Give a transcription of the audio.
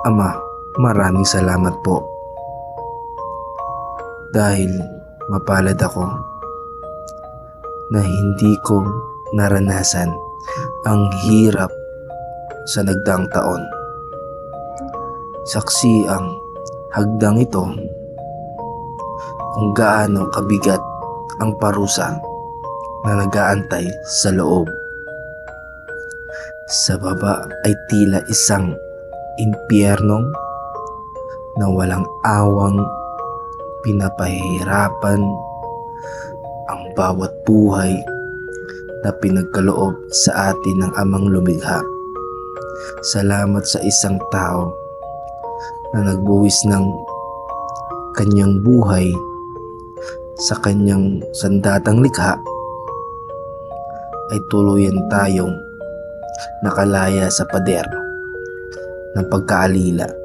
Ama, maraming salamat po dahil mapalad ako na hindi ko naranasan ang hirap sa nagdaang taon. Saksi ang hagdang ito kung gaano kabigat ang parusa na nag-aantay sa loob. Sa baba ay tila isang impyernong na walang awang pinapahirapan ang bawat buhay na pinagkaloob sa atin ng Amang Lumikha. Salamat sa isang tao na nagbuwis ng kanyang buhay sa kanyang sandatang likha ay tuluyan tayong nakalaya sa pader ng pagkaalila.